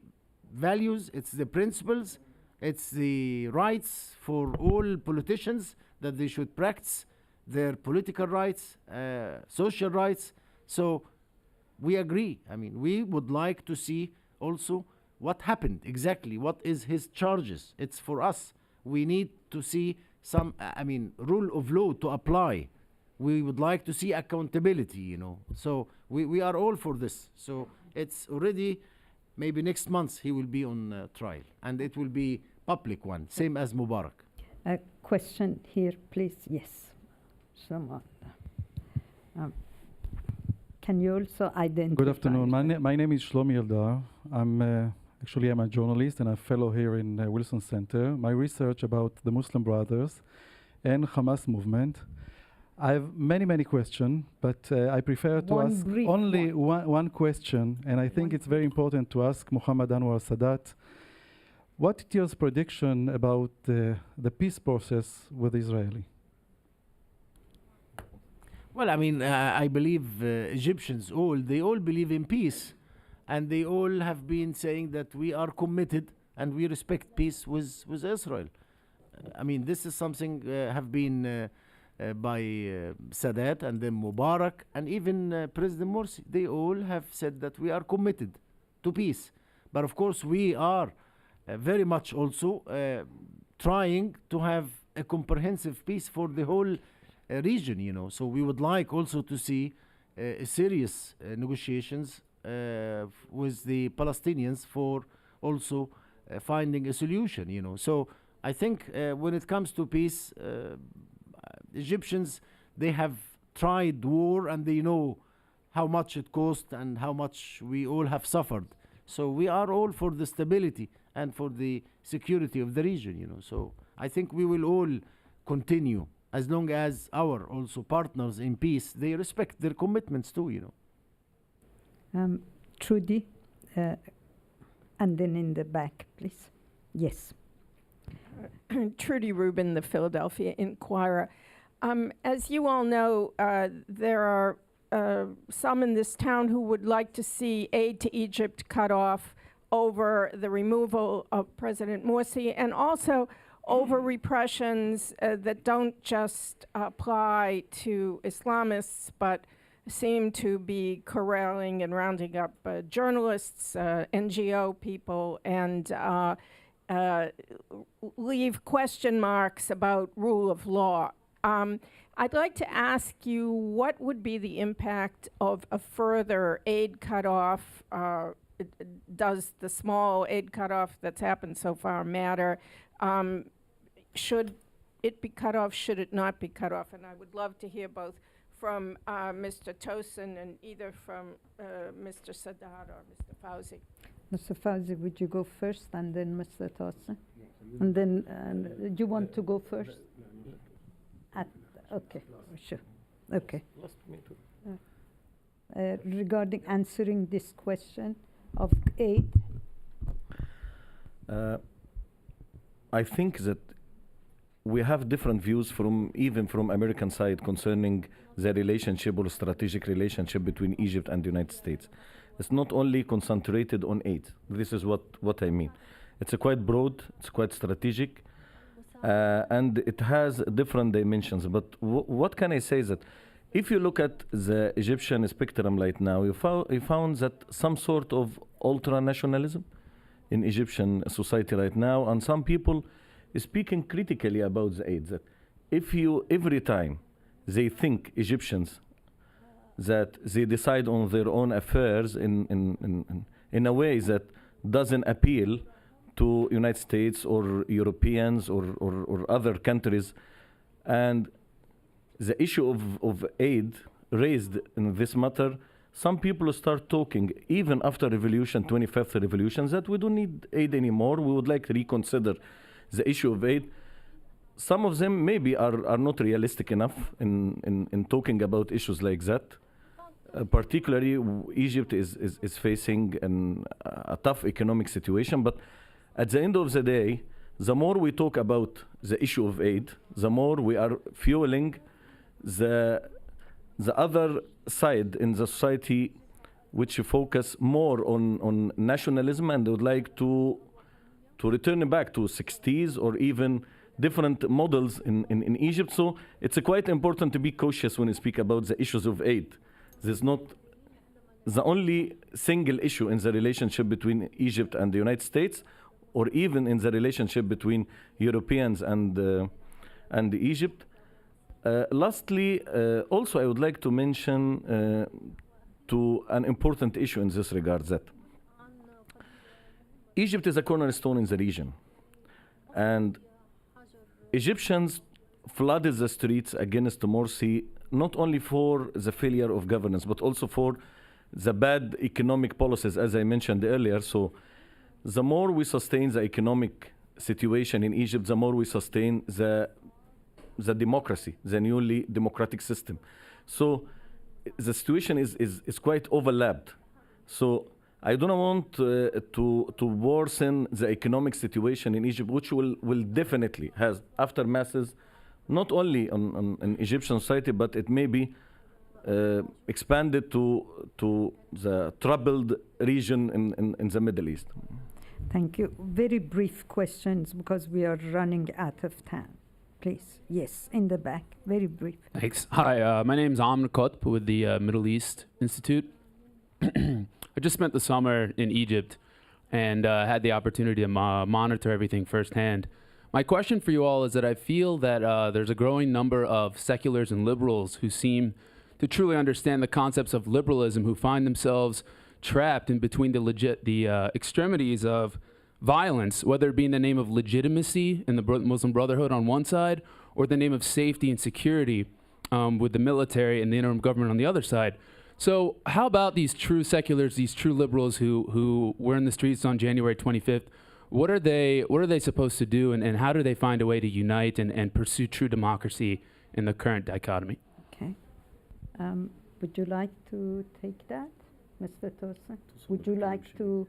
values, it's the principles, it's the rights for all politicians that they should practice their political rights, social rights. So we agree. I mean, we would like to see also what happened exactly, what is his charges. It's for us. We need to see some, rule of law to apply. We would like to see accountability, So we are all for this. So it's already, maybe next month he will be on trial, and it will be public one, same as Mubarak. A question here, please. Yes, someone. Can you also identify? Good afternoon. My name is Shlomi Eldar. I'm a journalist and a fellow here in Wilson Center. My research about the Muslim Brothers and Hamas movement. I have many questions, but I prefer to ask only one question, and I think it's very important to ask Muhammad Anwar Sadat. What is your prediction about the peace process with Israeli? Well, I believe Egyptians they all believe in peace, and they all have been saying that we are committed and we respect peace with Israel. This is something have been by Sadat and then Mubarak and even President Morsi. They all have said that we are committed to peace. But of course, we are very much also trying to have a comprehensive peace for the whole region, So we would like also to see serious negotiations with the Palestinians for also finding a solution, you know. So I think when it comes to peace, Egyptians, they have tried war and they know how much it cost and how much we all have suffered. So we are all for the stability and for the security of the region, you know. So I think we will all continue as long as our also partners in peace, they respect their commitments too, you know. Trudy, and then in the back, please. Yes. Trudy Rubin, the Philadelphia Inquirer. As you all know, there are some in this town who would like to see aid to Egypt cut off over the removal of President Morsi, and also over repressions that don't just apply to Islamists, but seem to be corralling and rounding up journalists, NGO people, and leave question marks about rule of law. I'd like to ask you, what would be the impact of a further aid cutoff? Does the small aid cutoff that's happened so far matter? Should it be cut off? Should it not be cut off? And I would love to hear both from Mr. Tosin and either from Mr. Sadat or Mr. Fauzi. Mr. Fauzi, would you go first and then Mr. Tosin? And then, do you want to go first? Okay, sure. Okay. Regarding answering this question of aid? I think that we have different views even from American side concerning the relationship or strategic relationship between Egypt and the United States. It's not only concentrated on aid. This is what I mean. It's quite broad, it's quite strategic, and it has different dimensions. But what can I say is that if you look at the Egyptian spectrum right now, you found that some sort of ultra-nationalism in Egyptian society right now, and some people speaking critically about the aid. That every time they think Egyptians that they decide on their own affairs in a way that doesn't appeal to United States or Europeans or other countries, and the issue of aid raised in this matter, some people start talking, even after revolution, 25th revolution, that we don't need aid anymore. We would like to reconsider the issue of aid. Some of them maybe are not realistic enough in talking about issues like that. Particularly, Egypt is facing a tough economic situation. But at the end of the day, the more we talk about the issue of aid, the more we are fueling the other side in the society, which focus more on nationalism and would like to return back to 60s or even different models in Egypt. So it's quite important to be cautious when you speak about the issues of aid. This is not the only single issue in the relationship between Egypt and the United States, or even in the relationship between Europeans and Egypt. Lastly, also I would like to mention to an important issue in this regard, that Egypt is a cornerstone in the region, and Egyptians flooded the streets against Morsi not only for the failure of governance, but also for the bad economic policies, as I mentioned earlier. So the more we sustain the economic situation in Egypt, the more we sustain the democracy, the newly democratic system. So the situation is quite overlapped. So I don't want to worsen the economic situation in Egypt, which will definitely has aftermasses, not only on Egyptian society, but it may be expanded to the troubled region in the Middle East. Thank you. Very brief questions because we are running out of time. Please. Yes, in the back. Very brief. Thanks. Hi, my name is Amr Qutb with the Middle East Institute. I just spent the summer in Egypt and had the opportunity to monitor everything firsthand. My question for you all is that I feel that there's a growing number of seculars and liberals who seem to truly understand the concepts of liberalism, who find themselves trapped in between the extremities of violence, whether it be in the name of legitimacy in the Muslim Brotherhood on one side, or the name of safety and security with the military and the interim government on the other side. So how about these true seculars, these true liberals who were in the streets on January 25th? What are they supposed to do, and how do they find a way to unite and pursue true democracy in the current dichotomy? Okay. Would you like to take that, Mr. Tosin? Would you like to?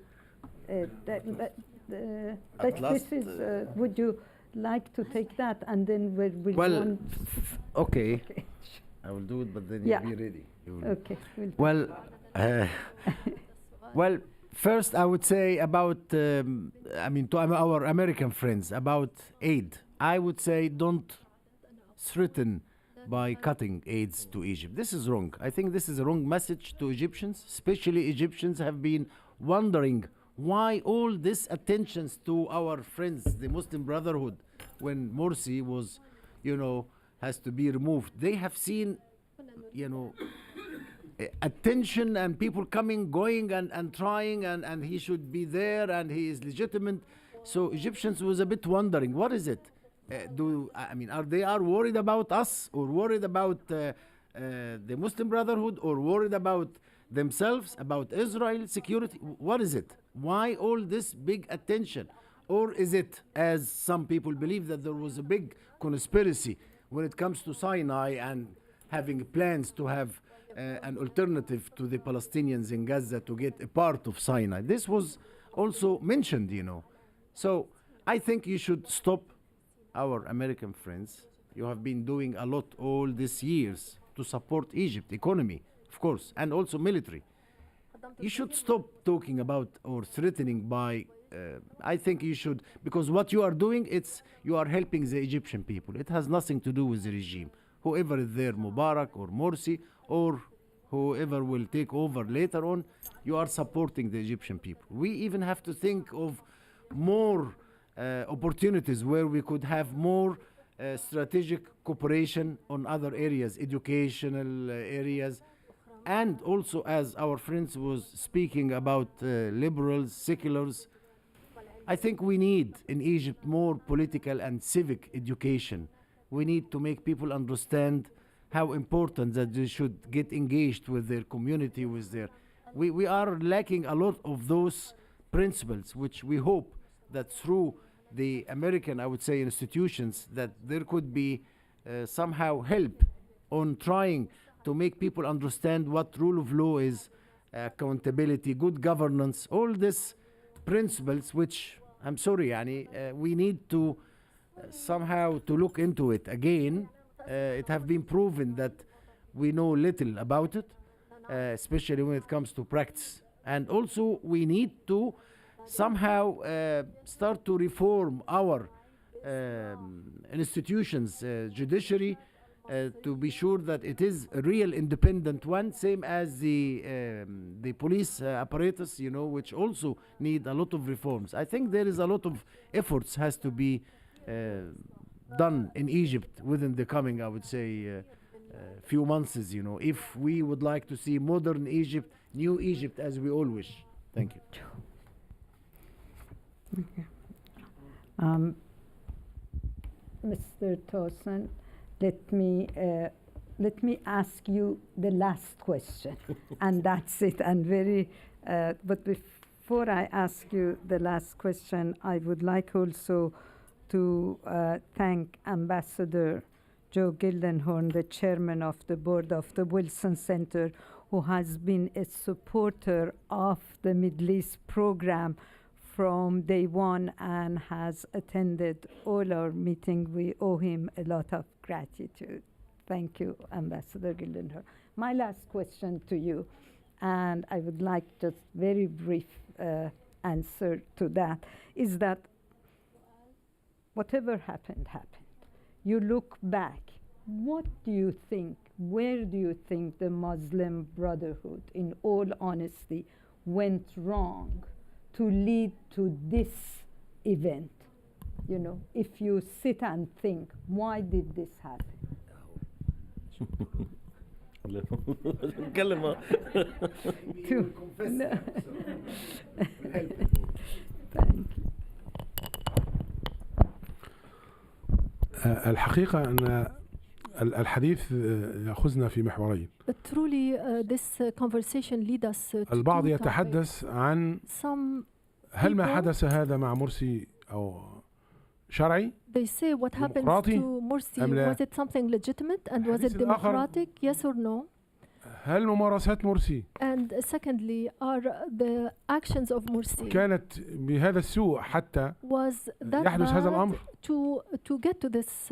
Would you like to take that, and then we'll Well, go okay. Okay. I will do it, but then Yeah. you'll be ready. You will- Okay. we'll do Well, well, first I would say about, to our American friends, about aid. I would say don't threaten by cutting aids to Egypt. This is wrong. I think this is a wrong message to Egyptians. Especially Egyptians have been wondering why all this attentions to our friends, the Muslim Brotherhood, when Morsi was, has to be removed. They have seen, attention and people coming, going, and trying, and he should be there, and he is legitimate. So Egyptians was a bit wondering, what is it? Are they worried about us, or worried about the Muslim Brotherhood, or worried about themselves, about Israel security? What is it? Why all this big attention? Or is it, as some people believe, that there was a big conspiracy when it comes to Sinai and having plans to have an alternative to the Palestinians in Gaza to get a part of Sinai? This was also mentioned, So I think you should stop, our American friends. You have been doing a lot all these years to support Egypt economy, of course, and also military. You should stop talking about or threatening by, I think you should, because what you are doing, you are helping the Egyptian people. It has nothing to do with the regime. Whoever is there, Mubarak or Morsi, or whoever will take over later on, you are supporting the Egyptian people. We even have to think of more opportunities where we could have more strategic cooperation on other areas, educational areas, and also, as our friends was speaking about liberals, seculars, I think we need in Egypt more political and civic education. We need to make people understand how important that they should get engaged with their community, we are lacking a lot of those principles, which we hope that through the American, I would say, institutions, that there could be somehow help on trying to make people understand what rule of law is, accountability, good governance, all these principles, which I'm sorry, we need to somehow to look into it again. It have been proven that we know little about it, especially when it comes to practice. And also we need to somehow start to reform our institutions, judiciary, to be sure that it is a real independent one, same as the police apparatus, which also need a lot of reforms. I think there is a lot of efforts has to be done in Egypt within the coming, I would say, few months, if we would like to see modern Egypt, new Egypt, as we all wish. Thank you. Mr. Tosin, let me ask you the last question, and that's it. And but before I ask you the last question, I would like also to thank Ambassador Joe Gildenhorn, the chairman of the board of the Wilson Center, who has been a supporter of the Middle East program from day one and has attended all our meetings. We owe him a lot of gratitude. Thank you, Ambassador Gildenhorn. My last question to you, and I would like just very brief answer to that, is that whatever happened, happened. You look back, what do you think, where do you think the Muslim Brotherhood, in all honesty, went wrong to lead to this event? If you sit and think, why did this happen? كلمة. No. الحقيقة أن الحديث يأخذنا في محورين. Truly, this conversation lead us to البعض two topics. يتحدث عن Some هل ما people- حدث هذا مع مرسي أو شرعي؟ They say what happens ديمقراطي to Morsi, أم لا؟ was it something legitimate and was it الحديث الآخر، democratic? Yes or no? هل ممارسات مرسي And secondly, are the actions of Morsi كانت بهذا السوء حتى was that يحدث هذا bad الأمر؟ to get to this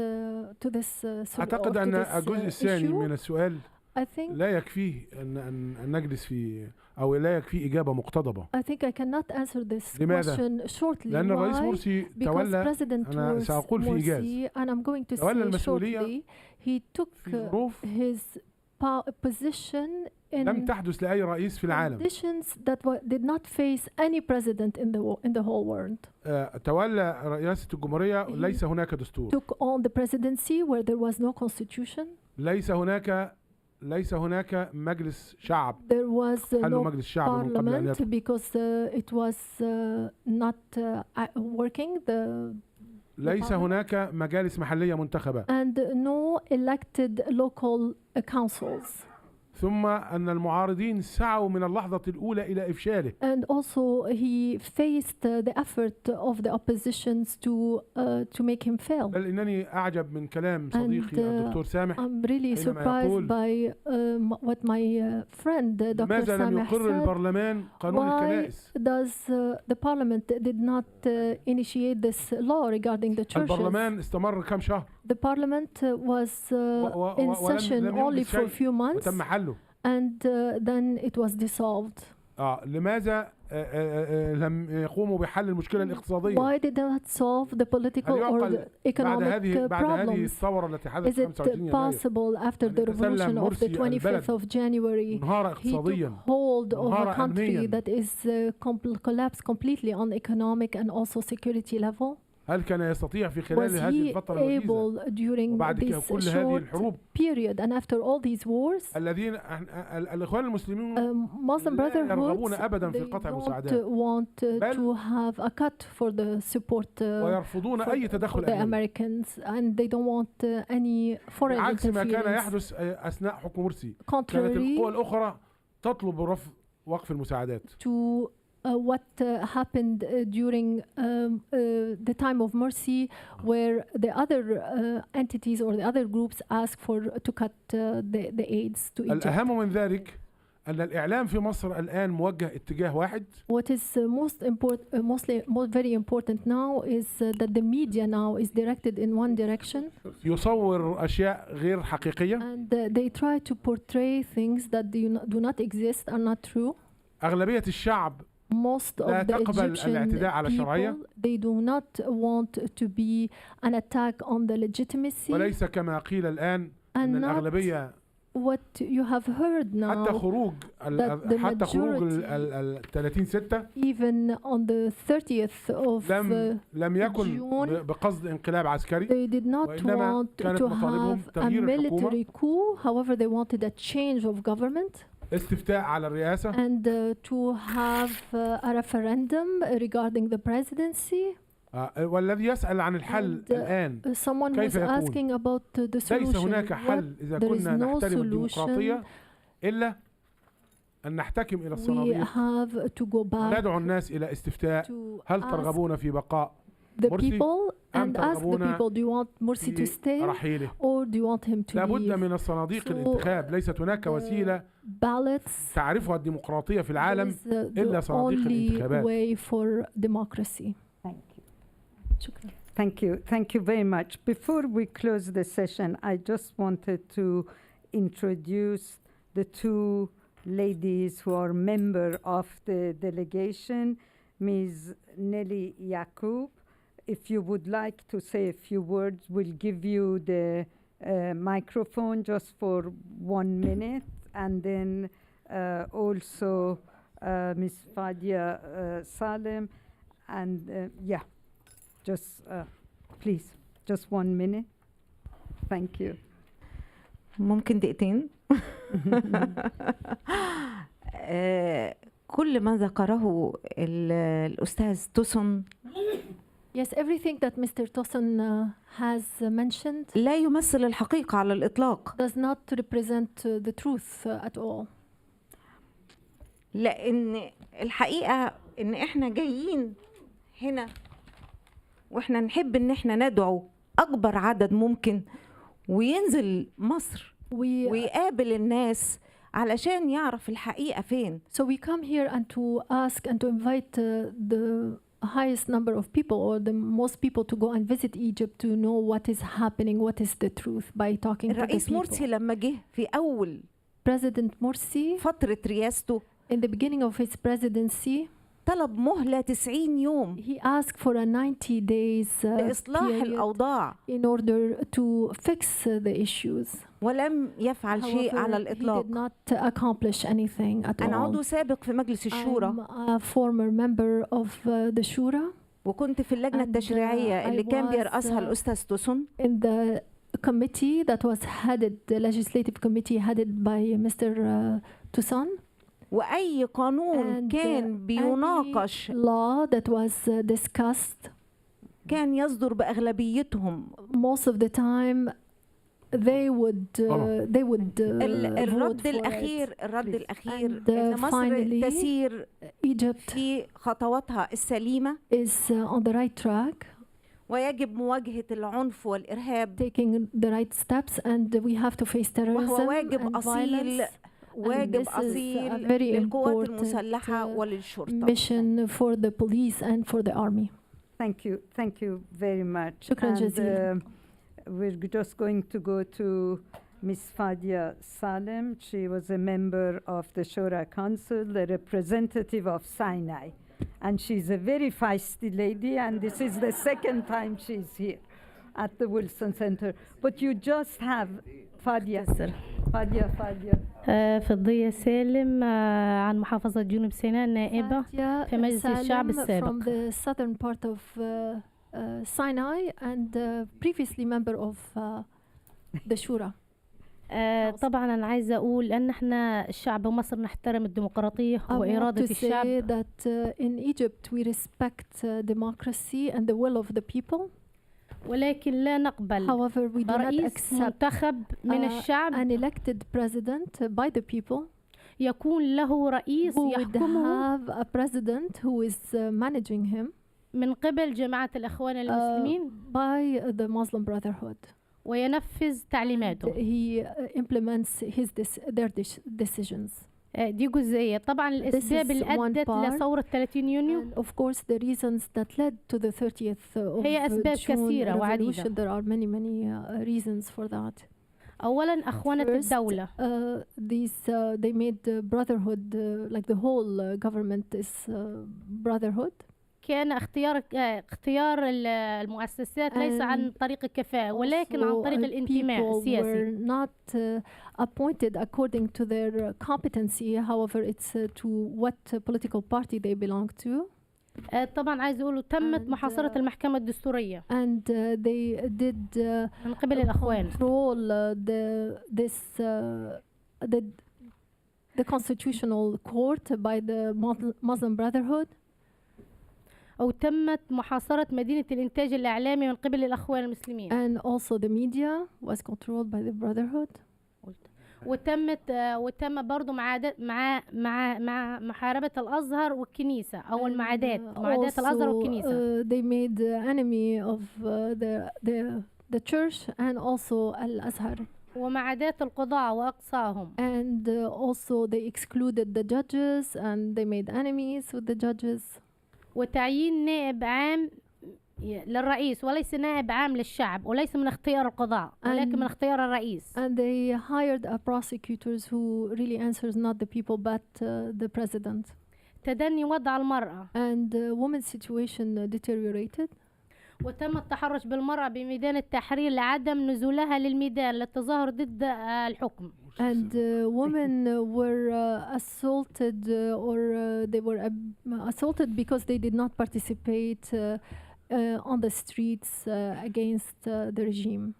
أعتقد أن الجزء الثاني من السؤال I think لا يكفيه أن نجلس فيه أو لا يكفيه إجابة مقتضبة. I think I cannot answer this لماذا؟ question shortly. لأن الرئيس Why? مرسي Because تولى، President أنا سأقول في إيجاز، Morsi, and I'm going to تولى say المسؤولية shortly, he took في ظروف his position لم in تحدث لأي رئيس في العالم. conditions that did not face any president in the whole world. تولى رئاسة الجمهورية، ليس هناك دستور، Took on the presidency where there was no constitution. ليس هناك مجلس شعب، There was حلوا no مجلس شعب من قبل أن parliament يدخل. because it was not working. ليس هناك مجالس محلية منتخبة. And no elected local councils. ثم أن المعارضين سعوا من اللحظة الأولى إلى إفشاله. And also he faced the effort of the oppositions to make him fail. بل إنني أعجب من كلام صديقي الدكتور سامح. I'm really surprised by what my friend Dr. لماذا لم Sameh يقر said. البرلمان قانون Why الكنائس؟ does the parliament did not initiate this law regarding the churches? البرلمان استمر كم شهر؟ The parliament was in session only for a few months. وتم حله. And then it was dissolved. لماذا لم يقوموا بحل المشكلة الاقتصادية؟ Why did they not solve the political or the economic بعد هذه problems? الثورة التي حدثت Is it 25 يناير possible after the revolution of the 25th of January منهارة he took اقتصاديا، hold of a منهارة country أمنيا؟ that is collapsed completely on economic and also security level? هل كان يستطيع في خلال Was هذه he الفترة الوجيزة able during وبعد this كل هذه short الحروب period and after all these wars? الذين الإخوان المسلمين Muslim لا يرغبون Brotherhood, أبدا في they قطع don't المساعدات want بل to have a cut for the support ويرفضون أي for تدخل the أجنبي، Americans, and they don't want any foreign عكس ما كان interference. يحدث أثناء حكم مرسي. كانت Contrary القوى الأخرى تطلب وقف المساعدات. to what happened during the time of Morsi, where the other entities or the other groups asked to cut the aids to Egypt. الأهم من ذلك أن الإعلام في مصر الآن موجه اتجاه واحد. What is very important now is that the media now is directed in one direction. يصور أشياء غير حقيقية. And they try to portray things that do not exist, are not true. أغلبية الشعب Most لا of the تقبل Egyptian الاعتداء على الشرعية. people, they do not want to be an attack on the legitimacy. وليس كما قيل الآن أن And not الأغلبية what you have heard حتى now, خروج that the حتى خروج majority- ال 30/6 even on the 30th of لم يكن June, بقصد انقلاب عسكري، they did not وإنما want كانت to مطالبهم have a تغيير الحكومة، military coup. However, they wanted a change of government استفتاء على الرئاسة، and to have a referendum regarding the presidency. والذي يسأل عن الحل And, الآن Someone was كيف يكون؟ asking about the ليس solution. هناك حل إذا There is كنا no نحترم solution. الديمقراطية إلا أن نحتكم إلى We الصناديق have to go back وندعو الناس إلى استفتاء to هل ask ترغبون في بقاء the مرسي people أم and ask the ترغبون people, do you want Morsi to في stay رحيله؟ or do you want him to لابد leave? من الصناديق So, الانتخاب، ليست هناك وسيلة Ballots تعرفها الديمقراطية في العالم is إلا the صناديق only الانتخابات. way for democracy. Thank you. شكرا. Thank you very much. Before we close the session, I just wanted to introduce the two ladies who are member of the delegation, Ms. Nelly Yaqub. If you would like to say a few words, we'll give you the microphone just for 1 minute, and then also Ms. Fadia Salem, and yeah. Just please, just 1 minute. Thank you. ممكن دقيقتين. كل ما ذكره الأستاذ توسون Yes, everything that Mr. Tosin has mentioned لا يمثل الحقيقة على الإطلاق. does not represent the truth at all. لأن الحقيقة إن إحنا جايين هنا وإحنا نحب إن إحنا ندعو أكبر عدد ممكن وينزل مصر ويقابل الناس علشان يعرف الحقيقة فين. So we come here and to ask and to invite the highest number of people or the most people to go and visit Egypt to know what is happening, what is the truth by talking to the الرئيس people. مرسي لما جه في أول President Morsi فترة رئاسته in the beginning of his presidency طلب مهلة 90 يوم he asked for a 90 days لإصلاح period الأوضاع in order to fix the issues. ولم يفعل شيء على However, he الإطلاق. did not accomplish anything at أنا all. عضو سابق في مجلس الشورى I'm a former member of the Shura وكنت في اللجنة and, التشريعية اللي I كان was, بيرأسها الأستاذ توسون in the committee that was headed, the legislative committee headed by Mr. Toussaint. وأي قانون And, كان بيناقش law that was discussed, كان يصدر بأغلبيتهم. most of the time they would vote الرد for الأخير And, إن مصر finally, تسير Egypt في خطواتها السليمة is on the right track, ويجب مواجهة العنف والإرهاب taking the right steps, and we have to face terrorism وهو واجب and أصيل violence. واجب this is a أصيل very للقوات important, المسلحة وللشرطة. mission for the police and for the army. Thank you very much. شكراً And, جزيلاً. we're just going to go to Ms. Fadia Salem. She was a member of the Shura Council, the representative of Sinai. And she's a very feisty lady, and this is the second time she's here at the Wilson Center. But you just have Fadia. Fadia. فضية سالم عن محافظة جنوب سيناء نائبة في مجلس الشعب السابق. From the southern part of Sinai and previously member of the Shura. طبعا أنا عايزة أقول أن احنا الشعب مصر نحترم الديمقراطية وإرادة الشعب. I want to say that in Egypt we respect democracy and the will of the people. ولكن لا نقبل However, we do not رئيس accept منتخب من الشعب an elected president by the people يكون له رئيس who would يحكمه have a president who is managing him من قبل جماعة الإخوان المسلمين by the Muslim Brotherhood. وينفذ تعليماته. He implements their decisions. دي جزئية. طبعا الأسباب اللي أدت لثورة 30 يونيو And of course the reasons that led to the 30th of هي أسباب June كثيرة وعديدة. revolution. There are many reasons for that. أولا أخوانة الدولة. They made the brotherhood like the whole government is brotherhood. كان اختيار المؤسسات ليس عن طريق الكفاءة ولكن عن طريق الانتماء السياسي. Were not appointed according to their competency. However, it's to what political party they belong to. طبعا عايز أقوله تمت محاصرة المحكمة الدستورية. And they did من قبل الأخوان. control the constitutional court by the Muslim Brotherhood. أو تمت محاصرة مدينة الإنتاج الإعلامي من قبل الأخوان المسلمين. And also the media was controlled by the Brotherhood. وتم برضو مع محاربة الأزهر والكنيسة أو المعاداة الأزهر والكنيسة. They made the enemy of the church and also الأزهر. ومعاداة القضاة وأقصاهم. And also they excluded the judges and they made enemies with the judges. وتعيين نائب عام للرئيس وليس نائب عام للشعب وليس من اختيار القضاء ولكن من اختيار الرئيس. And they hired a prosecutors who really answers not the people but the president. تدني وضع المرأة. And women's situation deteriorated. وتم التحرش بالمرأة بميدان التحرير لعدم نزولها للميدان للتظاهر ضد الحكم. And women were assaulted or they were assaulted because they did not participate on the streets against the regime.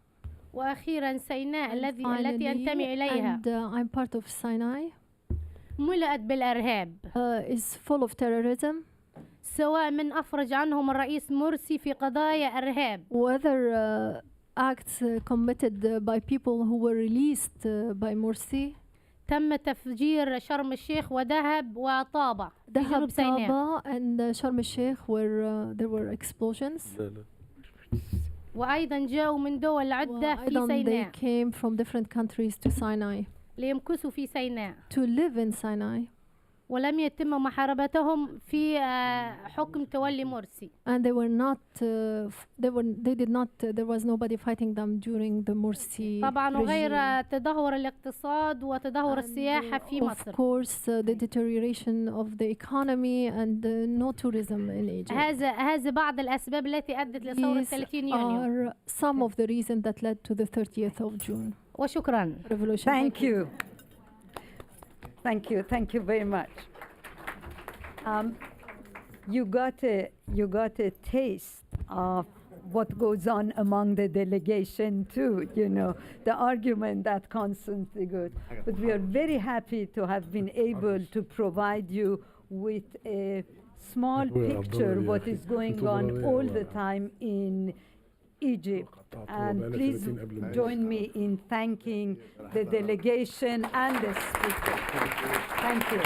وأخيرا سيناء التي Finally, أنتمي إليها and I'm part of Sinai, ملأت بالإرهاب is full of terrorism. سواء من أفرج عنهم الرئيس مرسي في قضايا إرهاب Whether acts committed by people who were released by Morsi, تم تفجير شرم الشيخ ودهب وطابة في Dahab, جنوب سيناء Taba, and Sharm el-Sheikh, where there were explosions. وأيضا جاءوا من دول عدة في وأيضاً they سيناء came from different countries to Sinai ليمكثوا في سيناء to live in Sinai, ولم يتم محاربتهم في حكم تولي مرسي. and they were not they did not there was nobody fighting them during the Morsi طبعا وغير regime. تدهور الاقتصاد وتدهور السياحة في Of مصر. course, the deterioration of the economy and no tourism in Egypt. هذا بعض الأسباب التي أدت لثورة These 30 يونيو. are some of the reasons that led to the 30th of June وشكرا. revolution. Thank you. Thank you. Thank you very much. You got a taste of what goes on among the delegation too, you know, the argument that constantly goes. But we are very happy to have been able to provide you with a small picture what is going on all the time in Egypt. And please join me in thanking the delegation and the speaker. Thank you.